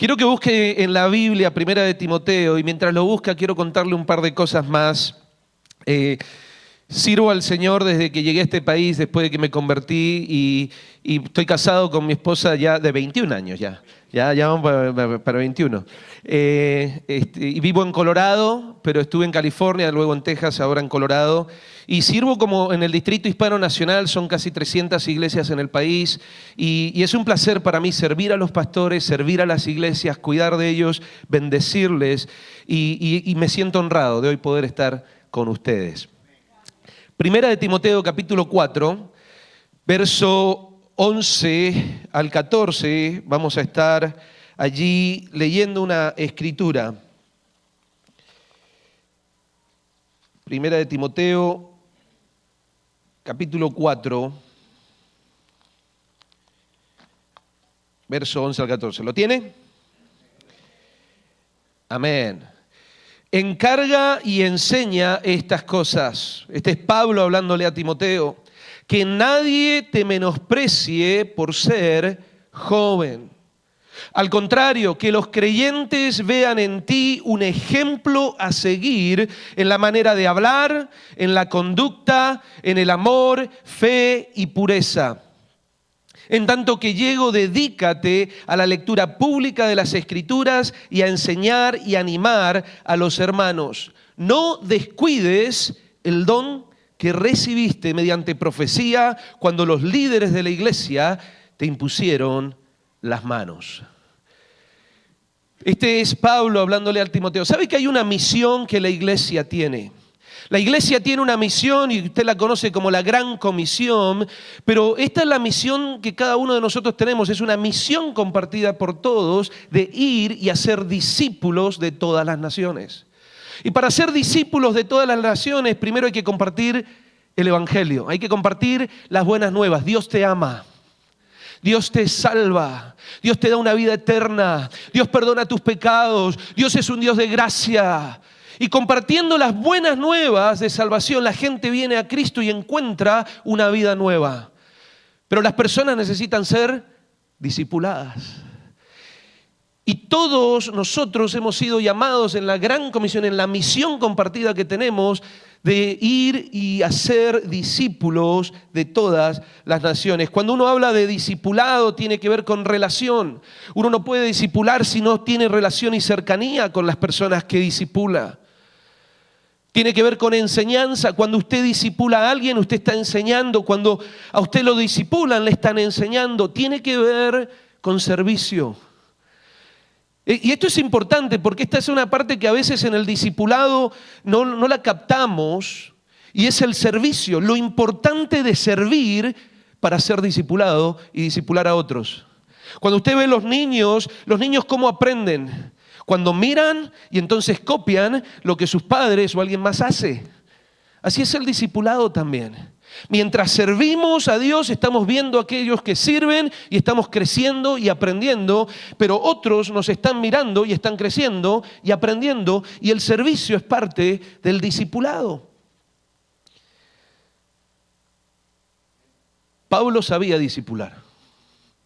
Quiero que busque en la Biblia, Primera de Timoteo, y mientras lo busca quiero contarle un par de cosas más. Sirvo al Señor desde que llegué a este país, después de que me convertí, y estoy casado con mi esposa ya de 21 años ya. Ya vamos para 21. Y vivo en Colorado, pero estuve en California, luego en Texas, ahora en Colorado. Y sirvo como en el Distrito Hispano Nacional, son casi 300 iglesias en el país. Y es un placer para mí servir a los pastores, servir a las iglesias, cuidar de ellos, bendecirles. Y me siento honrado de hoy poder estar con ustedes. Primera de Timoteo, capítulo 4, verso 11 al 14, vamos a estar allí leyendo una escritura. Primera de Timoteo, capítulo 4, verso 11 al 14. ¿Lo tiene? Amén. Encarga y enseña estas cosas. Este es Pablo hablándole a Timoteo. Que nadie te menosprecie por ser joven. Al contrario, que los creyentes vean en ti un ejemplo a seguir en la manera de hablar, en la conducta, en el amor, fe y pureza. En tanto que llego, dedícate a la lectura pública de las Escrituras y a enseñar y animar a los hermanos. No descuides el don que recibiste mediante profecía cuando los líderes de la iglesia te impusieron las manos. Este es Pablo hablándole al Timoteo. ¿Sabe que hay una misión que la iglesia tiene? La iglesia tiene una misión y usted la conoce como la Gran Comisión, pero esta es la misión que cada uno de nosotros tenemos. Es una misión compartida por todos de ir y hacer discípulos de todas las naciones. Y para ser discípulos de todas las naciones, primero hay que compartir el Evangelio, hay que compartir las buenas nuevas. Dios te ama, Dios te salva, Dios te da una vida eterna, Dios perdona tus pecados, Dios es un Dios de gracia. Y compartiendo las buenas nuevas de salvación, la gente viene a Cristo y encuentra una vida nueva. Pero las personas necesitan ser discipuladas. Y todos nosotros hemos sido llamados en la gran comisión, en la misión compartida que tenemos de ir y hacer discípulos de todas las naciones. Cuando uno habla de discipulado, tiene que ver con relación. Uno no puede discipular si no tiene relación y cercanía con las personas que discipula. Tiene que ver con enseñanza. Cuando usted discipula a alguien, usted está enseñando. Cuando a usted lo discipulan, le están enseñando. Tiene que ver con servicio. Y esto es importante porque esta es una parte que a veces en el discipulado no la captamos, y es el servicio, lo importante de servir para ser discipulado y discipular a otros. Cuando usted ve los niños ¿cómo aprenden? Cuando miran y entonces copian lo que sus padres o alguien más hace. Así es el discipulado también. Mientras servimos a Dios, estamos viendo a aquellos que sirven y estamos creciendo y aprendiendo, pero otros nos están mirando y están creciendo y aprendiendo, y el servicio es parte del discipulado. Pablo sabía discipular.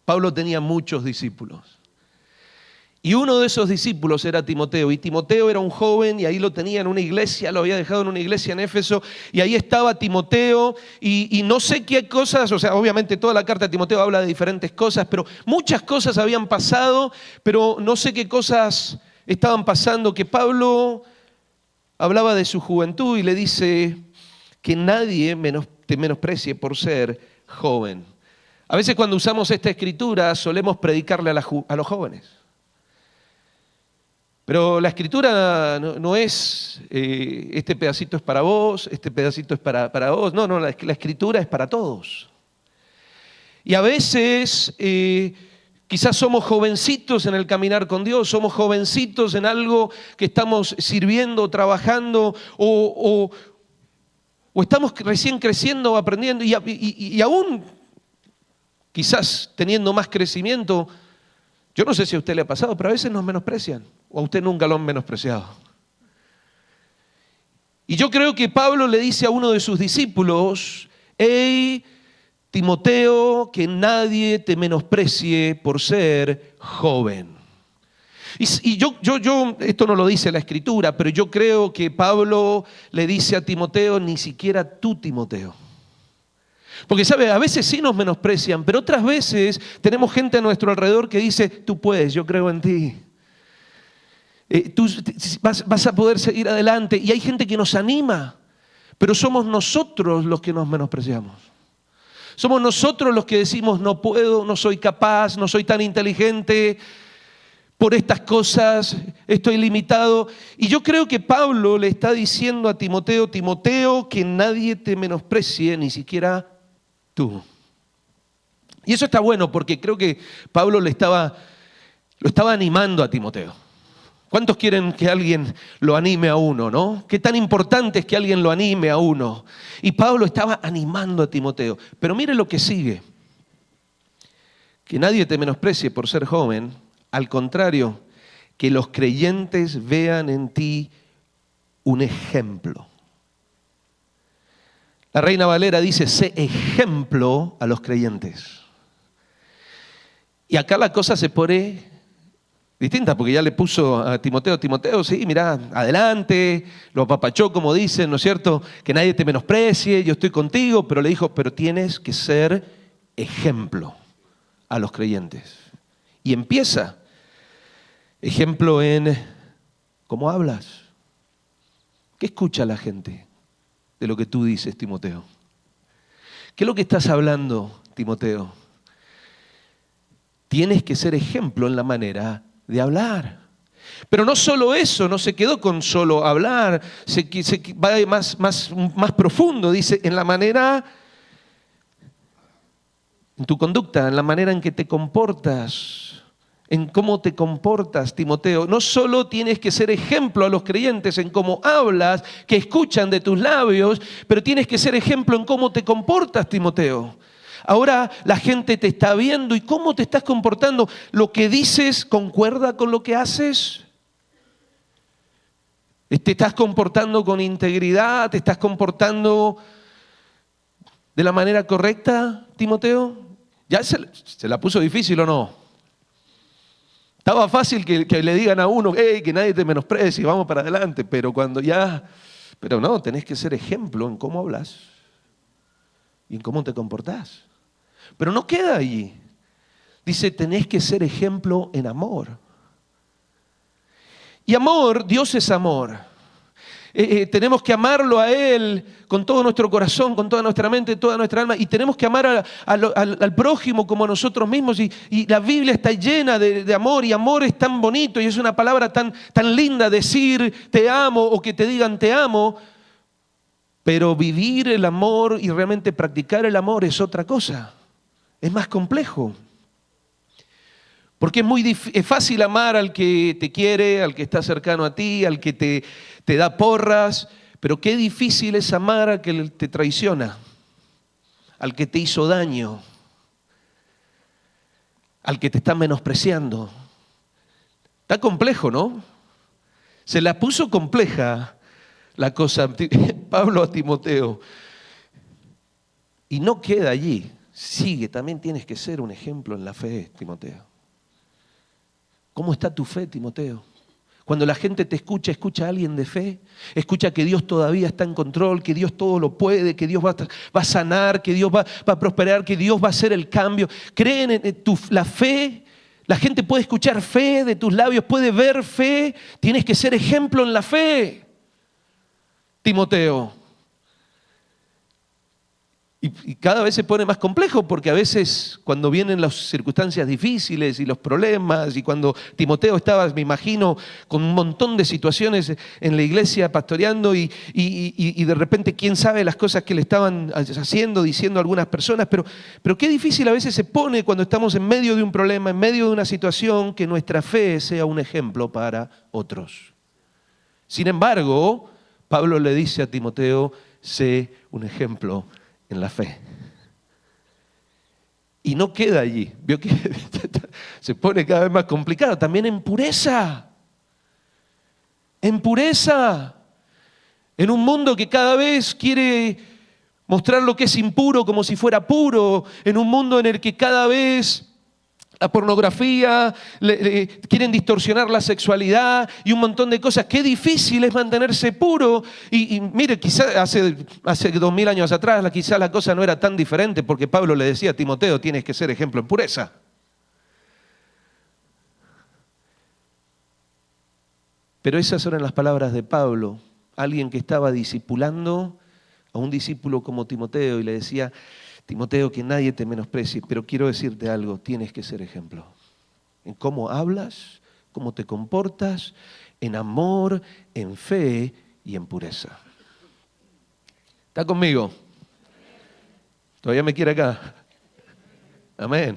Pablo tenía muchos discípulos. Y uno de esos discípulos era Timoteo, y Timoteo era un joven y ahí lo tenía en una iglesia, lo había dejado en una iglesia en Éfeso, y ahí estaba Timoteo, y no sé qué cosas, o sea, obviamente toda la carta de Timoteo habla de diferentes cosas, pero muchas cosas habían pasado, pero no sé qué cosas estaban pasando, que Pablo hablaba de su juventud y le dice que nadie te menosprecie por ser joven. A veces cuando usamos esta escritura solemos predicarle a los jóvenes. Pero la escritura no es, este pedacito es para vos, este pedacito es para vos. No, la escritura es para todos. Y a veces quizás somos jovencitos en el caminar con Dios, somos jovencitos en algo que estamos sirviendo, trabajando, o estamos recién creciendo o aprendiendo, y aún quizás teniendo más crecimiento. Yo no sé si a usted le ha pasado, pero a veces nos menosprecian, o a usted nunca lo han menospreciado. Y yo creo que Pablo le dice a uno de sus discípulos: hey, Timoteo, que nadie te menosprecie por ser joven. Esto no lo dice la Escritura, pero yo creo que Pablo le dice a Timoteo, ni siquiera tú, Timoteo. Porque, ¿sabe? A veces sí nos menosprecian, pero otras veces tenemos gente a nuestro alrededor que dice, tú puedes, yo creo en ti. Tú vas a poder seguir adelante. Y hay gente que nos anima, pero somos nosotros los que nos menospreciamos. Somos nosotros los que decimos, no puedo, no soy capaz, no soy tan inteligente, por estas cosas estoy limitado. Y yo creo que Pablo le está diciendo a Timoteo, Timoteo, que nadie te menosprecie, ni siquiera tú. Y eso está bueno porque creo que Pablo lo estaba animando a Timoteo. ¿Cuántos quieren que alguien lo anime a uno, no? Qué tan importante es que alguien lo anime a uno. Y Pablo estaba animando a Timoteo. Pero mire lo que sigue. Que nadie te menosprecie por ser joven. Al contrario, que los creyentes vean en ti un ejemplo. La Reina Valera dice, sé ejemplo a los creyentes. Y acá la cosa se pone distinta, porque ya le puso a Timoteo, sí, mira, adelante, lo apapachó como dicen, ¿no es cierto? Que nadie te menosprecie, yo estoy contigo, pero le dijo, pero tienes que ser ejemplo a los creyentes. Y empieza, ejemplo en cómo hablas. ¿Qué escucha la gente de lo que tú dices, Timoteo? ¿Qué es lo que estás hablando, Timoteo? Tienes que ser ejemplo en la manera de hablar. Pero no solo eso, no se quedó con solo hablar, va más profundo, dice, en la manera, en tu conducta, en la manera en que te comportas, en cómo te comportas, Timoteo. No solo tienes que ser ejemplo a los creyentes en cómo hablas, que escuchan de tus labios, pero tienes que ser ejemplo en cómo te comportas, Timoteo. Ahora la gente te está viendo y cómo te estás comportando. ¿Lo que dices concuerda con lo que haces? ¿Te estás comportando con integridad? ¿Te estás comportando de la manera correcta, Timoteo? ¿Ya se la puso difícil o no? Estaba fácil que le digan a uno, hey, que nadie te menosprecie, vamos para adelante, pero pero no, tenés que ser ejemplo en cómo hablas y en cómo te comportás. Pero no queda allí. Dice, tenés que ser ejemplo en amor. Y amor, Dios es amor. Tenemos que amarlo a Él con todo nuestro corazón, con toda nuestra mente, toda nuestra alma. Y tenemos que amar al prójimo como a nosotros mismos. Y la Biblia está llena de amor. Y amor es tan bonito y es una palabra tan linda decir te amo o que te digan te amo. Pero vivir el amor y realmente practicar el amor es otra cosa. Es más complejo. Porque es fácil amar al que te quiere, al que está cercano a ti, al que te da porras, pero qué difícil es amar al que te traiciona, al que te hizo daño, al que te está menospreciando. Está complejo, ¿no? Se la puso compleja la cosa Pablo a Timoteo. Y no queda allí. Sigue, también tienes que ser un ejemplo en la fe, Timoteo. ¿Cómo está tu fe, Timoteo? Cuando la gente te escucha a alguien de fe, escucha que Dios todavía está en control, que Dios todo lo puede, que Dios va a sanar, que Dios va a prosperar, que Dios va a hacer el cambio. Creen en la fe, la gente puede escuchar fe de tus labios, puede ver fe, tienes que ser ejemplo en la fe, Timoteo. Y cada vez se pone más complejo porque a veces cuando vienen las circunstancias difíciles y los problemas y cuando Timoteo estaba, me imagino, con un montón de situaciones en la iglesia pastoreando y de repente quién sabe las cosas que le estaban haciendo, diciendo algunas personas, pero qué difícil a veces se pone cuando estamos en medio de un problema, en medio de una situación, que nuestra fe sea un ejemplo para otros. Sin embargo, Pablo le dice a Timoteo, sé un ejemplo en la fe. Y no queda allí. Vio que se pone cada vez más complicado. También en pureza. En pureza. En un mundo que cada vez quiere mostrar lo que es impuro como si fuera puro. En un mundo en el que cada vez La pornografía, quieren distorsionar la sexualidad y un montón de cosas. Qué difícil es mantenerse puro. Y mire, quizás hace 2000 años atrás, quizás la cosa no era tan diferente, porque Pablo le decía a Timoteo, tienes que ser ejemplo en pureza. Pero esas eran las palabras de Pablo, alguien que estaba discipulando a un discípulo como Timoteo y le decía, Timoteo, que nadie te menosprecie, pero quiero decirte algo, tienes que ser ejemplo. En cómo hablas, cómo te comportas, en amor, en fe y en pureza. ¿Está conmigo? ¿Todavía me quiere acá? Amén.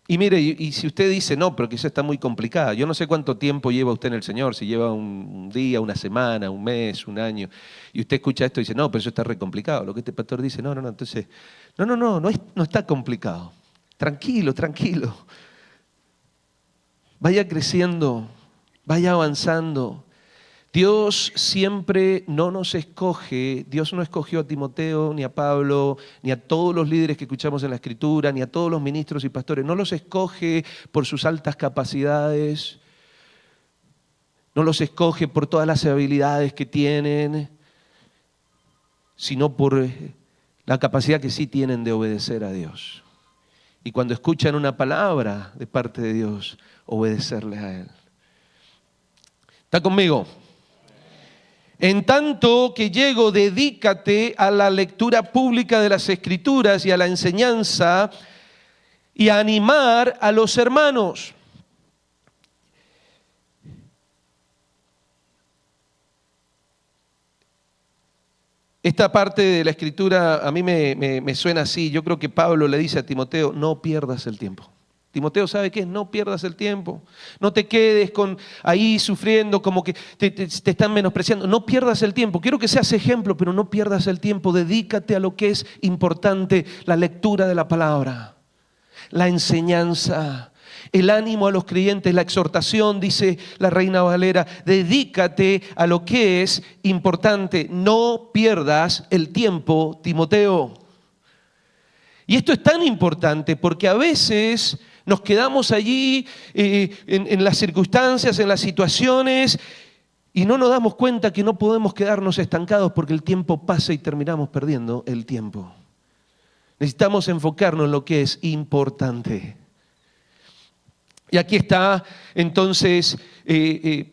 Y mire, y si usted dice, no, pero que eso está muy complicada, yo no sé cuánto tiempo lleva usted en el Señor, si lleva un día, una semana, un mes, un año, y usted escucha esto y dice, no, pero eso está re complicado. Lo que este pastor dice, no, entonces, no está complicado. Tranquilo, tranquilo. Vaya creciendo, vaya avanzando. Dios siempre no nos escoge, Dios no escogió a Timoteo, ni a Pablo, ni a todos los líderes que escuchamos en la Escritura, ni a todos los ministros y pastores, no los escoge por sus altas capacidades, no los escoge por todas las habilidades que tienen, sino por la capacidad que sí tienen de obedecer a Dios. Y cuando escuchan una palabra de parte de Dios, obedecerle a Él. ¿Está conmigo? En tanto que llego, dedícate a la lectura pública de las Escrituras y a la enseñanza y a animar a los hermanos. Esta parte de la Escritura a mí me suena así. Yo creo que Pablo le dice a Timoteo, no pierdas el tiempo. Timoteo, ¿sabe qué? No pierdas el tiempo. No te quedes ahí sufriendo como que te están menospreciando. No pierdas el tiempo. Quiero que seas ejemplo, pero no pierdas el tiempo. Dedícate a lo que es importante, la lectura de la palabra, la enseñanza, el ánimo a los creyentes, la exhortación, dice la Reina Valera. Dedícate a lo que es importante. No pierdas el tiempo, Timoteo. Y esto es tan importante porque a veces nos quedamos allí en las circunstancias, en las situaciones, y no nos damos cuenta que no podemos quedarnos estancados porque el tiempo pasa y terminamos perdiendo el tiempo. Necesitamos enfocarnos en lo que es importante. Y aquí está entonces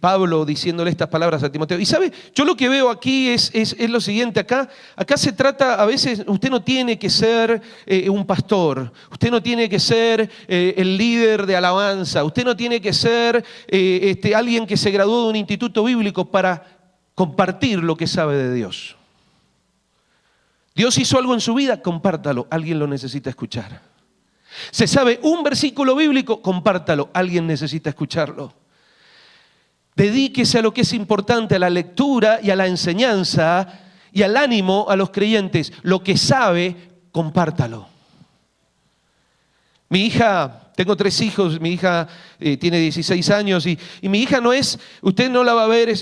Pablo diciéndole estas palabras a Timoteo. Y sabe, yo lo que veo aquí es lo siguiente. Acá se trata, a veces usted no tiene que ser un pastor, usted no tiene que ser el líder de alabanza, usted no tiene que ser alguien que se graduó de un instituto bíblico para compartir lo que sabe de Dios. Dios hizo algo en su vida, compártalo, alguien lo necesita escuchar. Se sabe un versículo bíblico, compártalo, alguien necesita escucharlo. Dedíquese a lo que es importante, a la lectura y a la enseñanza y al ánimo a los creyentes. Lo que sabe, compártalo. Mi hija, tengo 3 hijos, mi hija tiene 16 años y mi hija no es, usted no la va a ver,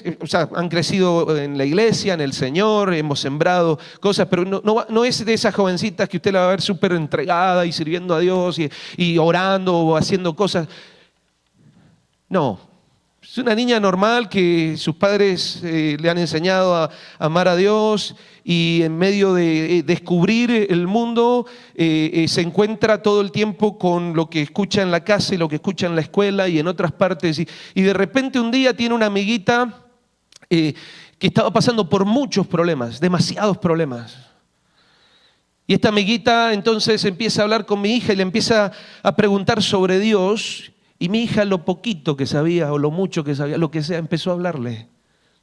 han crecido en la iglesia, en el Señor, hemos sembrado cosas, pero no es de esas jovencitas que usted la va a ver súper entregada y sirviendo a Dios y orando o haciendo cosas. No, es una niña normal que sus padres le han enseñado a amar a Dios y en medio de descubrir el mundo se encuentra todo el tiempo con lo que escucha en la casa y lo que escucha en la escuela y en otras partes. Y de repente un día tiene una amiguita que estaba pasando por muchos problemas, demasiados problemas. Y esta amiguita entonces empieza a hablar con mi hija y le empieza a preguntar sobre Dios. Y mi hija, lo poquito que sabía o lo mucho que sabía, lo que sea, empezó a hablarle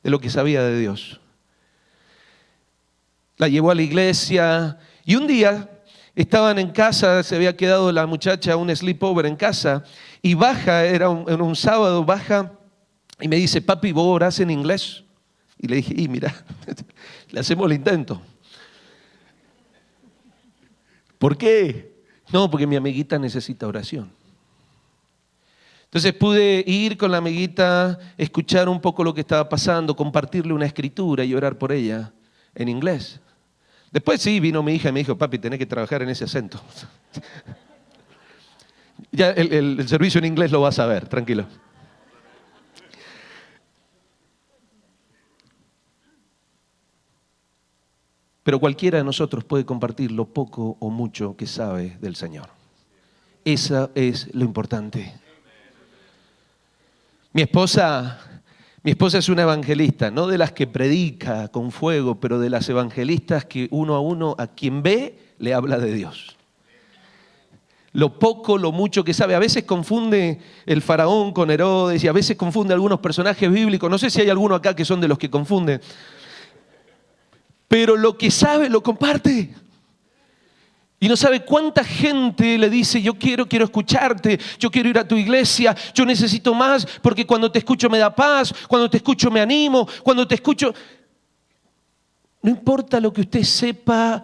de lo que sabía de Dios. La llevó a la iglesia y un día estaban en casa, se había quedado la muchacha un sleepover en casa y baja, era un sábado, baja y me dice, papi, ¿vos orás en inglés? Y le dije, mira, le hacemos el intento. ¿Por qué? No, porque mi amiguita necesita oración. Entonces pude ir con la amiguita, escuchar un poco lo que estaba pasando, compartirle una escritura y orar por ella en inglés. Después sí, vino mi hija y me dijo, papi, tenés que trabajar en ese acento. Ya el servicio en inglés lo vas a ver, tranquilo. Pero cualquiera de nosotros puede compartir lo poco o mucho que sabe del Señor. Eso es lo importante. Mi esposa es una evangelista, no de las que predica con fuego, pero de las evangelistas que uno a uno, a quien ve, le habla de Dios. Lo poco, lo mucho que sabe. A veces confunde el faraón con Herodes y a veces confunde algunos personajes bíblicos. No sé si hay alguno acá que son de los que confunden. Pero lo que sabe lo comparte. Y no sabe cuánta gente le dice, yo quiero escucharte, yo quiero ir a tu iglesia, yo necesito más, porque cuando te escucho me da paz, cuando te escucho me animo, cuando te escucho... No importa lo que usted sepa,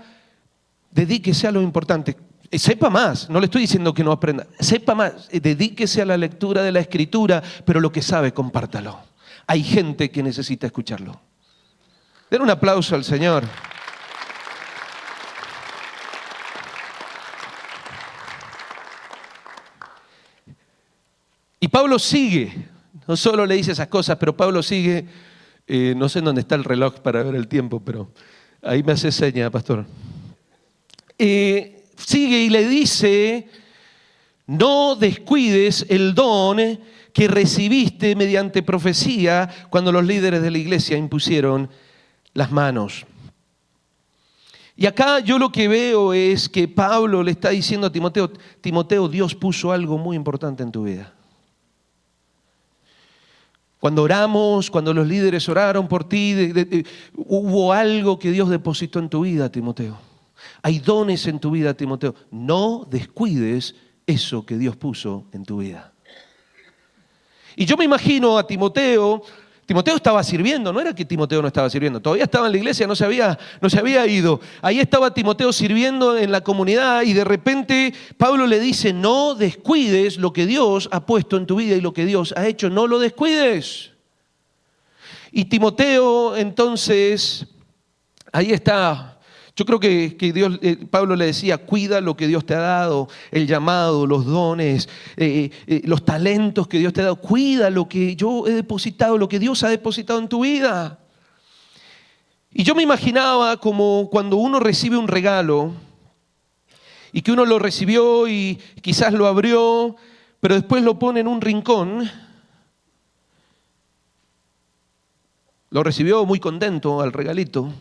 dedíquese a lo importante. Sepa más, no le estoy diciendo que no aprenda, sepa más, dedíquese a la lectura de la Escritura, pero lo que sabe, compártalo. Hay gente que necesita escucharlo. Den un aplauso al Señor. Y Pablo sigue, no solo le dice esas cosas, pero Pablo sigue, no sé en dónde está el reloj para ver el tiempo, pero ahí me hace seña, pastor. Sigue y le dice, no descuides el don que recibiste mediante profecía cuando los líderes de la iglesia impusieron las manos. Y acá yo lo que veo es que Pablo le está diciendo a Timoteo, Timoteo, Dios puso algo muy importante en tu vida. Cuando oramos, cuando los líderes oraron por ti, hubo algo que Dios depositó en tu vida, Timoteo. Hay dones en tu vida, Timoteo. No descuides eso que Dios puso en tu vida. Y yo me imagino a Timoteo. Timoteo estaba sirviendo, no era que Timoteo no estaba sirviendo, todavía estaba en la iglesia, no se había ido. Ahí estaba Timoteo sirviendo en la comunidad y de repente Pablo le dice, no descuides lo que Dios ha puesto en tu vida y lo que Dios ha hecho, no lo descuides. Y Timoteo entonces, ahí está. Yo creo que Pablo le decía, cuida lo que Dios te ha dado, el llamado, los dones, los talentos que Dios te ha dado. Cuida lo que yo he depositado, lo que Dios ha depositado en tu vida. Y yo me imaginaba como cuando uno recibe un regalo y que uno lo recibió y quizás lo abrió, pero después lo pone en un rincón. Lo recibió muy contento al regalito,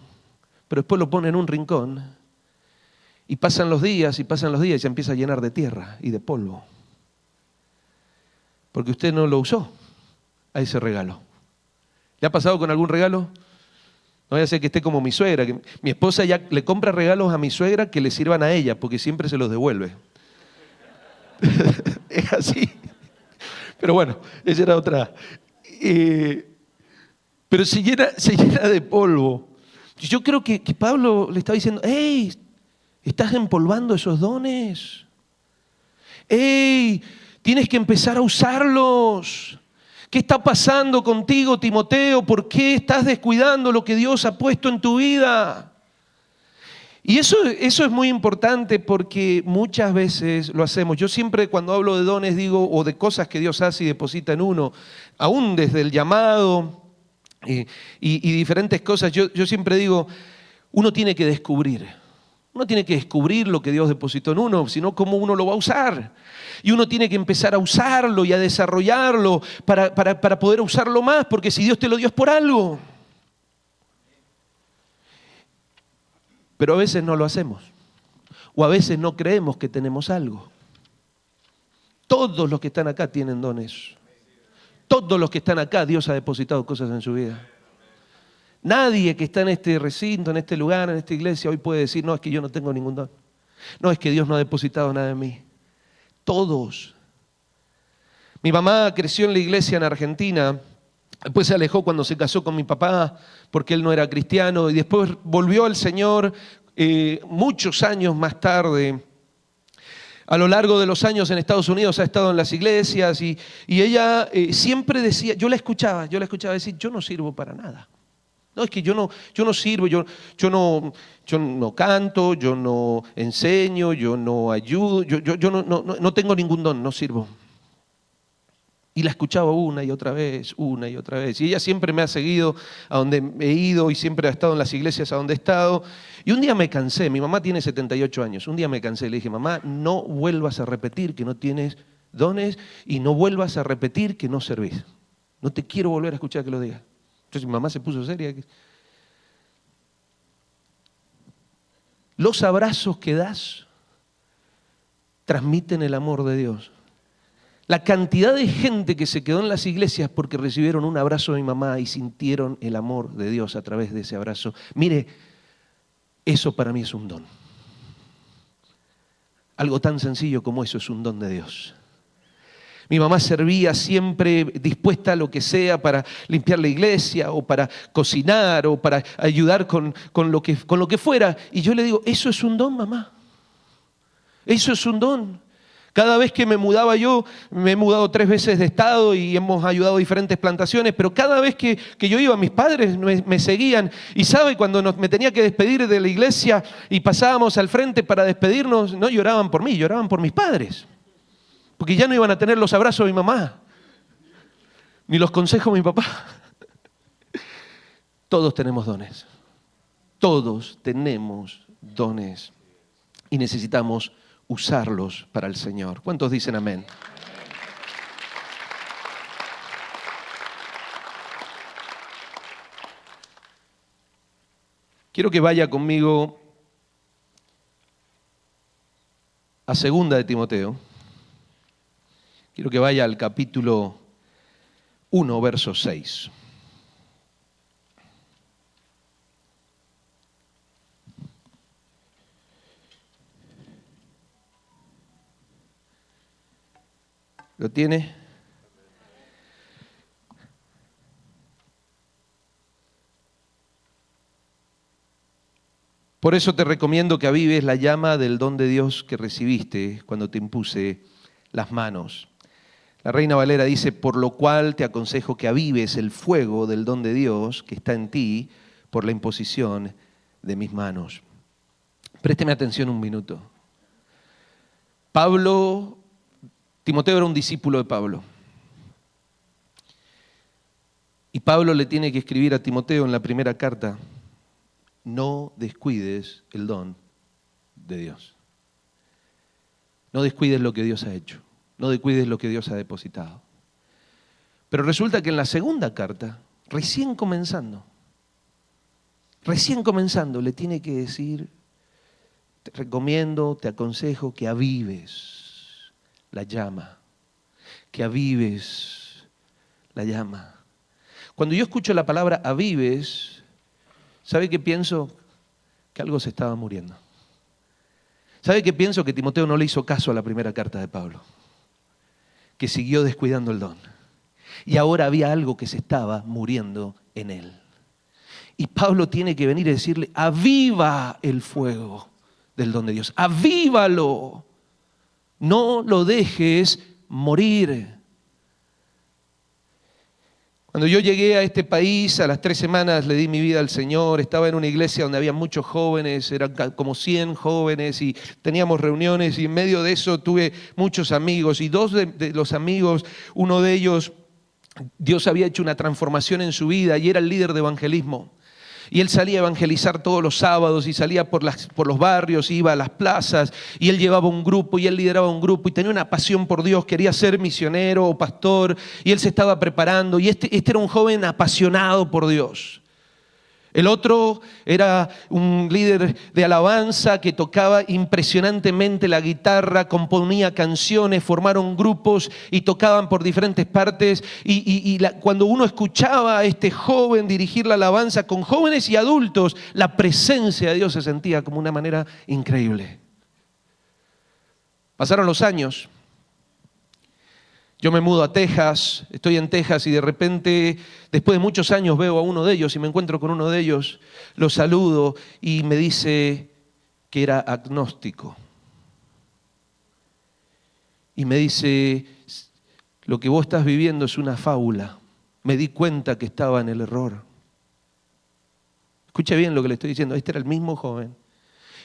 pero después lo pone en un rincón y pasan los días y se empieza a llenar de tierra y de polvo. Porque usted no lo usó a ese regalo. ¿Le ha pasado con algún regalo? No vaya a ser que esté como mi suegra, que mi esposa ya le compra regalos a mi suegra que le sirvan a ella, porque siempre se los devuelve. Es así. Pero bueno, esa era otra. Pero se llena de polvo. Yo creo que Pablo le estaba diciendo, hey, estás empolvando esos dones. Hey, tienes que empezar a usarlos. ¿Qué está pasando contigo, Timoteo? ¿Por qué estás descuidando lo que Dios ha puesto en tu vida? Y eso es muy importante porque muchas veces lo hacemos. Yo siempre cuando hablo de dones digo, o de cosas que Dios hace y deposita en uno, aún desde el llamado, y diferentes cosas, yo siempre digo, uno tiene que descubrir lo que Dios depositó en uno, sino cómo uno lo va a usar. Y uno tiene que empezar a usarlo y a desarrollarlo para poder usarlo más, porque si Dios te lo dio es por algo. Pero a veces no lo hacemos, o a veces no creemos que tenemos algo. Todos los que están acá tienen dones. Todos los que están acá, Dios ha depositado cosas en su vida. Nadie que está en este recinto, en este lugar, en esta iglesia, hoy puede decir, no, es que yo no tengo ningún don. No, es que Dios no ha depositado nada en mí. Todos. Mi mamá creció en la iglesia en Argentina, después se alejó cuando se casó con mi papá, porque él no era cristiano, y después volvió al Señor muchos años más tarde. a lo largo de los años en Estados Unidos ha estado en las iglesias y ella siempre decía, yo la escuchaba decir, yo no sirvo para nada. No, es que yo no sirvo, yo no canto, yo no enseño, yo no ayudo, yo no tengo ningún don, no sirvo. Y la escuchaba una y otra vez. Y ella siempre me ha seguido a donde he ido y siempre ha estado en las iglesias a donde he estado. Y un día me cansé, mi mamá tiene 78 años, un día me cansé y le dije, mamá, no vuelvas a repetir que no tienes dones y no vuelvas a repetir que no servís. No te quiero volver a escuchar que lo digas. Entonces mi mamá se puso seria. Los abrazos que das transmiten el amor de Dios. La cantidad de gente que se quedó en las iglesias porque recibieron un abrazo de mi mamá y sintieron el amor de Dios a través de ese abrazo. Mire, eso para mí es un don. Algo tan sencillo como eso es un don de Dios. Mi mamá servía siempre dispuesta a lo que sea para limpiar la iglesia o para cocinar o para ayudar con lo que fuera. Y yo le digo, eso es un don, mamá. Eso es un don. Cada vez que me mudaba yo, me he mudado 3 veces de estado y hemos ayudado a diferentes plantaciones, pero cada vez que yo iba, mis padres me seguían. Y sabe, cuando me tenía que despedir de la iglesia y pasábamos al frente para despedirnos, no lloraban por mí, lloraban por mis padres. Porque ya no iban a tener los abrazos de mi mamá, ni los consejos de mi papá. Todos tenemos dones. Todos tenemos dones. Y necesitamos usarlos para el Señor. ¿Cuántos dicen amén? Quiero que vaya conmigo a 2 de Timoteo. Quiero que vaya al capítulo 1, verso 6. ¿Lo tiene? Por eso te recomiendo que avives la llama del don de Dios que recibiste cuando te impuse las manos. La Reina Valera dice, por lo cual te aconsejo que avives el fuego del don de Dios que está en ti por la imposición de mis manos. Présteme atención un minuto. Timoteo era un discípulo de Pablo. Y Pablo le tiene que escribir a Timoteo en la primera carta, no descuides el don de Dios. No descuides lo que Dios ha hecho. No descuides lo que Dios ha depositado. Pero resulta que en la segunda carta, recién comenzando, le tiene que decir, te recomiendo, te aconsejo que avives la llama, que avives la llama. Cuando yo escucho la palabra avives, ¿sabe qué pienso? Que algo se estaba muriendo. ¿Sabe qué pienso? Que Timoteo no le hizo caso a la primera carta de Pablo, que siguió descuidando el don. Y ahora había algo que se estaba muriendo en él. Y Pablo tiene que venir y decirle, aviva el fuego del don de Dios, avívalo. No lo dejes morir. Cuando yo llegué a este país, a las 3 semanas le di mi vida al Señor. Estaba en una iglesia donde había muchos jóvenes, eran como 100 jóvenes y teníamos reuniones y en medio de eso tuve muchos amigos. Y 2 de los amigos, uno de ellos, Dios había hecho una transformación en su vida y era el líder de evangelismo. Y él salía a evangelizar todos los sábados y salía por los barrios, iba a las plazas y él llevaba un grupo y él lideraba un grupo y tenía una pasión por Dios, quería ser misionero o pastor y él se estaba preparando y este era un joven apasionado por Dios. El otro era un líder de alabanza que tocaba impresionantemente la guitarra, componía canciones, formaron grupos y tocaban por diferentes partes. Cuando uno escuchaba a este joven dirigir la alabanza con jóvenes y adultos, la presencia de Dios se sentía como una manera increíble. Pasaron los años. Yo me mudo a Texas, estoy en Texas y de repente, después de muchos años, veo a uno de ellos y me encuentro con uno de ellos, lo saludo y me dice que era agnóstico. y me dice, lo que vos estás viviendo es una fábula. Me di cuenta que estaba en el error. Escucha bien lo que le estoy diciendo. Este era el mismo joven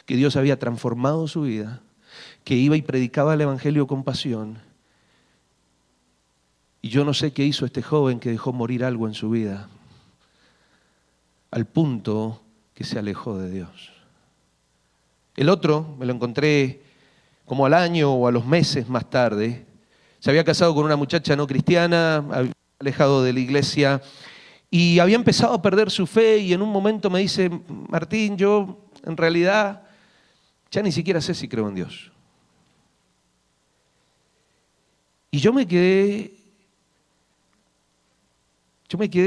que Dios había transformado su vida, que iba y predicaba el evangelio con pasión. Y yo no sé qué hizo este joven que dejó morir algo en su vida, al punto que se alejó de Dios. El otro me lo encontré como al año o a los meses más tarde. Se había casado con una muchacha no cristiana, había alejado de la iglesia y había empezado a perder su fe, y en un momento me dice, Martín, yo en realidad ya ni siquiera sé si creo en Dios. Y yo me quedé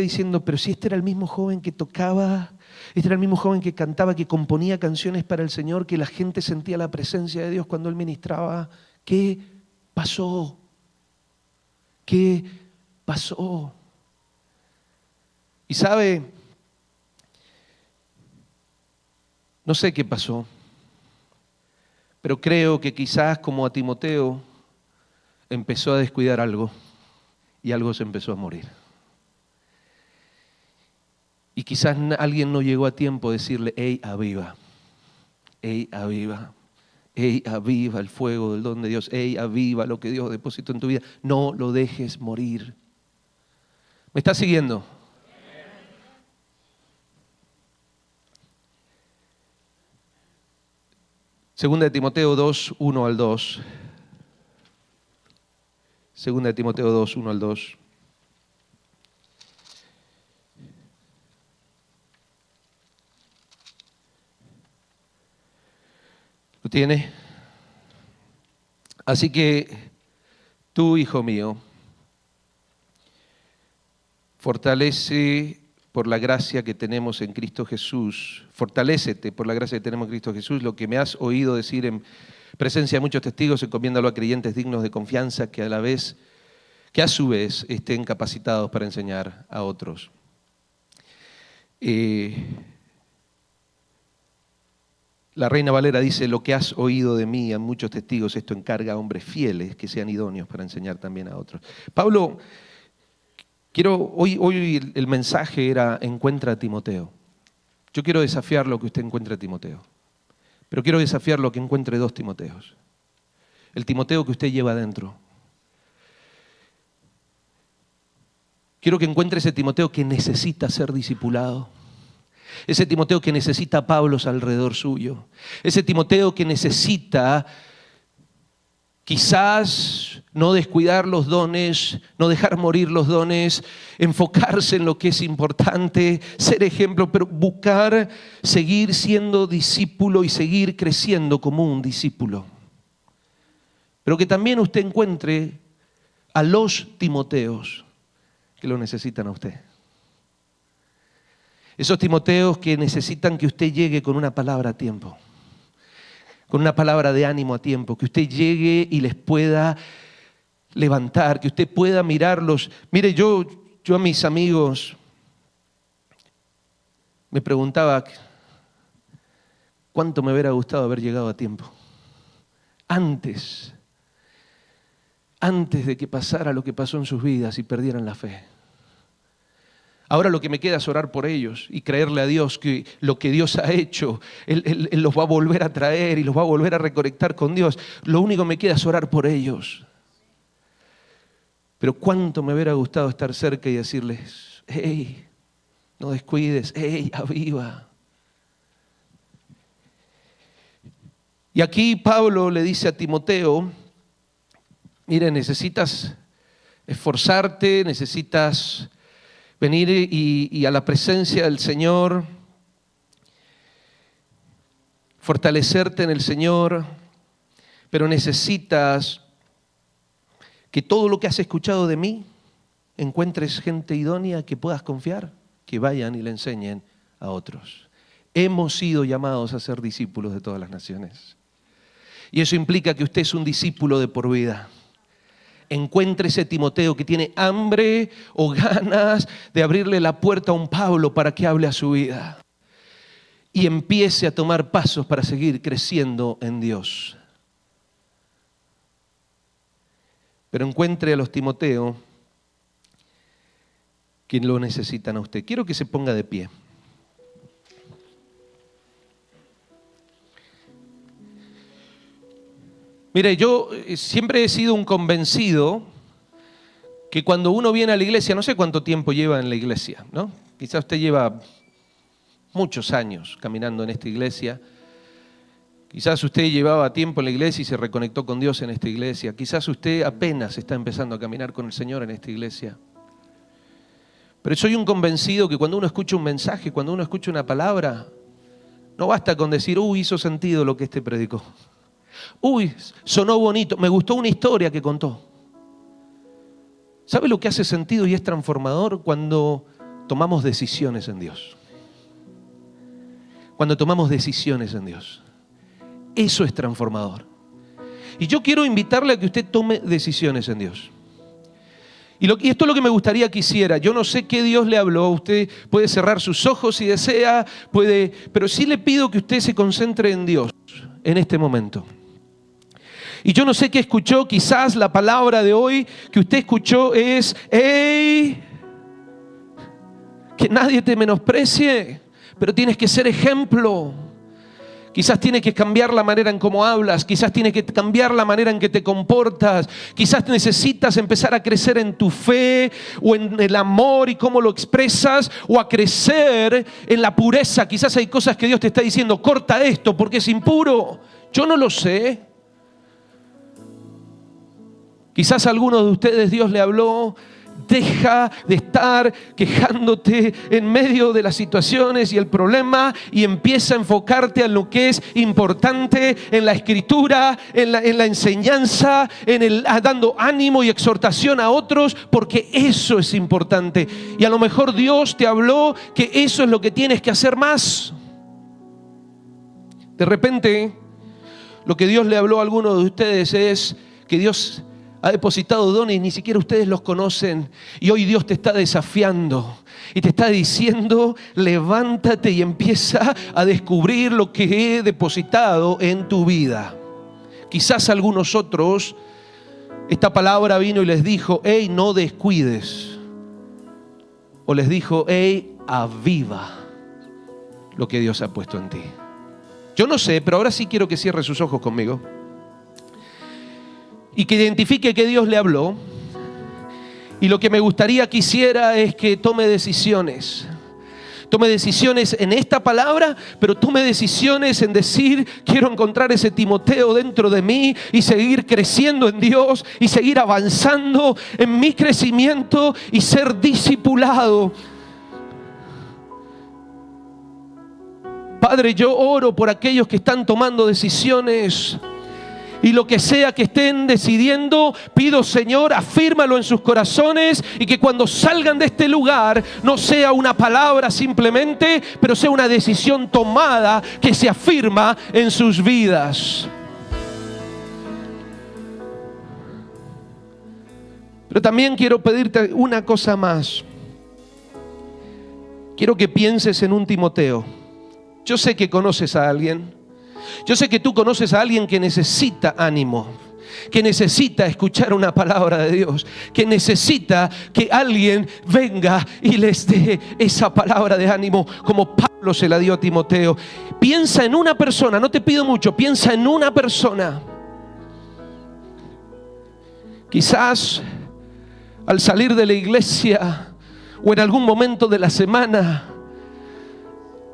diciendo, pero si este era el mismo joven que tocaba, este era el mismo joven que cantaba, que componía canciones para el Señor, que la gente sentía la presencia de Dios cuando Él ministraba. ¿Qué pasó? ¿Qué pasó? Y sabe, no sé qué pasó, pero creo que quizás como a Timoteo empezó a descuidar algo y algo se empezó a morir. Y quizás alguien no llegó a tiempo de decirle, hey, aviva, hey, aviva el fuego del don de Dios, hey, aviva lo que Dios depositó en tu vida, no lo dejes morir. ¿Me estás siguiendo? Segunda de Timoteo 2, 1 al 2. Segunda de Timoteo 2, 1 al 2. ¿Lo tiene? Así que tú, hijo mío, fortalécete por la gracia que tenemos en Cristo Jesús. Fortalécete por la gracia que tenemos en Cristo Jesús. Lo que me has oído decir en presencia de muchos testigos, encomiéndalo a creyentes dignos de confianza que a su vez estén capacitados para enseñar a otros. La Reina Valera dice, lo que has oído de mí a muchos testigos, esto encarga a hombres fieles que sean idóneos para enseñar también a otros. Pablo, hoy el mensaje era, encuentra a Timoteo. Yo quiero desafiar lo que usted encuentre a Timoteo, pero quiero desafiar lo que encuentre dos Timoteos. El Timoteo que usted lleva adentro. Quiero que encuentre ese Timoteo que necesita ser discipulado. Ese Timoteo que necesita a Pablos alrededor suyo. Ese Timoteo que necesita quizás no descuidar los dones, no dejar morir los dones, enfocarse en lo que es importante, ser ejemplo, pero buscar seguir siendo discípulo y seguir creciendo como un discípulo. Pero que también usted encuentre a los Timoteos que lo necesitan a usted. Esos Timoteos que necesitan que usted llegue con una palabra a tiempo, con una palabra de ánimo a tiempo, que usted llegue y les pueda levantar, que usted pueda mirarlos. Mire, yo a mis amigos me preguntaba cuánto me hubiera gustado haber llegado a tiempo. Antes de que pasara lo que pasó en sus vidas y perdieran la fe. Ahora lo que me queda es orar por ellos y creerle a Dios que lo que Dios ha hecho, Él los va a volver a traer y los va a volver a reconectar con Dios. Lo único que me queda es orar por ellos. Pero cuánto me hubiera gustado estar cerca y decirles, hey, no descuides, hey, aviva. Y aquí Pablo le dice a Timoteo, mire, necesitas esforzarte, necesitas venir y a la presencia del Señor, fortalecerte en el Señor, pero necesitas que todo lo que has escuchado de mí, encuentres gente idónea que puedas confiar, que vayan y le enseñen a otros. Hemos sido llamados a ser discípulos de todas las naciones. Y eso implica que usted es un discípulo de por vida. Encuentre ese Timoteo que tiene hambre o ganas de abrirle la puerta a un Pablo para que hable a su vida. Y empiece a tomar pasos para seguir creciendo en Dios. pero encuentre a los Timoteo que lo necesitan a usted. Quiero que se ponga de pie. Mire, yo siempre he sido un convencido que cuando uno viene a la iglesia, no sé cuánto tiempo lleva en la iglesia, ¿no? Quizás usted lleva muchos años caminando en esta iglesia. Quizás usted llevaba tiempo en la iglesia y se reconectó con Dios en esta iglesia. Quizás usted apenas está empezando a caminar con el Señor en esta iglesia. Pero soy un convencido que cuando uno escucha un mensaje, cuando uno escucha una palabra, no basta con decir, hizo sentido lo que este predicó. Sonó bonito, me gustó una historia que contó. ¿Sabe lo que hace sentido y es transformador? Cuando tomamos decisiones en Dios. Cuando tomamos decisiones en Dios. Eso es transformador. Y yo quiero invitarle a que usted tome decisiones en Dios. Y esto es lo que me gustaría que hiciera. Yo no sé qué Dios le habló. Usted puede cerrar sus ojos si desea, pero sí le pido que usted se concentre en Dios en este momento. Y yo no sé qué escuchó. Quizás la palabra de hoy que usted escuchó es: ¡hey! Que nadie te menosprecie, pero tienes que ser ejemplo. Quizás tienes que cambiar la manera en cómo hablas, quizás tienes que cambiar la manera en que te comportas, quizás necesitas empezar a crecer en tu fe o en el amor y cómo lo expresas, o a crecer en la pureza. Quizás hay cosas que Dios te está diciendo: corta esto porque es impuro. Yo no lo sé. Quizás a algunos de ustedes Dios le habló: deja de estar quejándote en medio de las situaciones y el problema y empieza a enfocarte en lo que es importante, en la escritura, en la enseñanza, dando ánimo y exhortación a otros, porque eso es importante. Y a lo mejor Dios te habló que eso es lo que tienes que hacer más. De repente, lo que Dios le habló a algunos de ustedes es que Dios ha depositado dones, ni siquiera ustedes los conocen, y hoy Dios te está desafiando y te está diciendo: levántate y empieza a descubrir lo que he depositado en tu vida. Quizás algunos otros, esta palabra vino y les dijo: hey, no descuides, o les dijo: hey, aviva lo que Dios ha puesto en ti. Yo no sé, pero ahora sí quiero que cierre sus ojos conmigo y que identifique que Dios le habló. Y lo que me gustaría que hiciera es que tome decisiones. Tome decisiones en esta palabra, pero tome decisiones en decir: quiero encontrar ese Timoteo dentro de mí y seguir creciendo en Dios y seguir avanzando en mi crecimiento y ser discipulado. Padre, yo oro por aquellos que están tomando decisiones. Y lo que sea que estén decidiendo, pido, Señor, afírmalo en sus corazones, y que cuando salgan de este lugar no sea una palabra simplemente, pero sea una decisión tomada que se afirma en sus vidas. Pero también quiero pedirte una cosa más. Quiero que pienses en un Timoteo. Yo sé que conoces a alguien. Yo sé que tú conoces a alguien que necesita ánimo, que necesita escuchar una palabra de Dios, que necesita que alguien venga y les dé esa palabra de ánimo como Pablo se la dio a Timoteo. Piensa en una persona, no te pido mucho, piensa en una persona. Quizás al salir de la iglesia o en algún momento de la semana,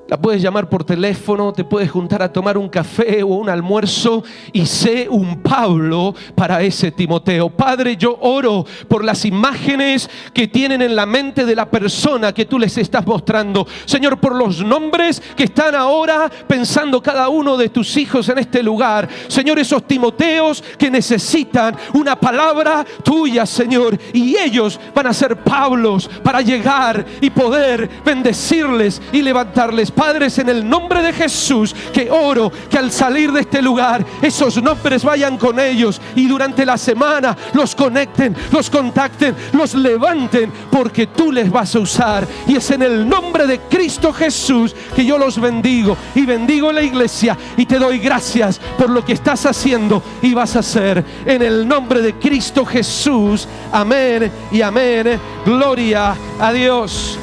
la puedes llamar por teléfono, te puedes juntar a tomar un café o un almuerzo y sé un Pablo para ese Timoteo. Padre, yo oro por las imágenes que tienen en la mente de la persona que tú les estás mostrando. Señor, por los nombres que están ahora pensando cada uno de tus hijos en este lugar. Señor, esos Timoteos que necesitan una palabra tuya, Señor, y ellos van a ser Pablos para llegar y poder bendecirles y levantarles. Padres, en el nombre de Jesús, que oro que al salir de este lugar, esos nombres vayan con ellos y durante la semana los conecten, los contacten, los levanten, porque tú les vas a usar. Y es en el nombre de Cristo Jesús que yo los bendigo y bendigo la iglesia, y te doy gracias por lo que estás haciendo y vas a hacer. En el nombre de Cristo Jesús. Amén y amén. Gloria a Dios.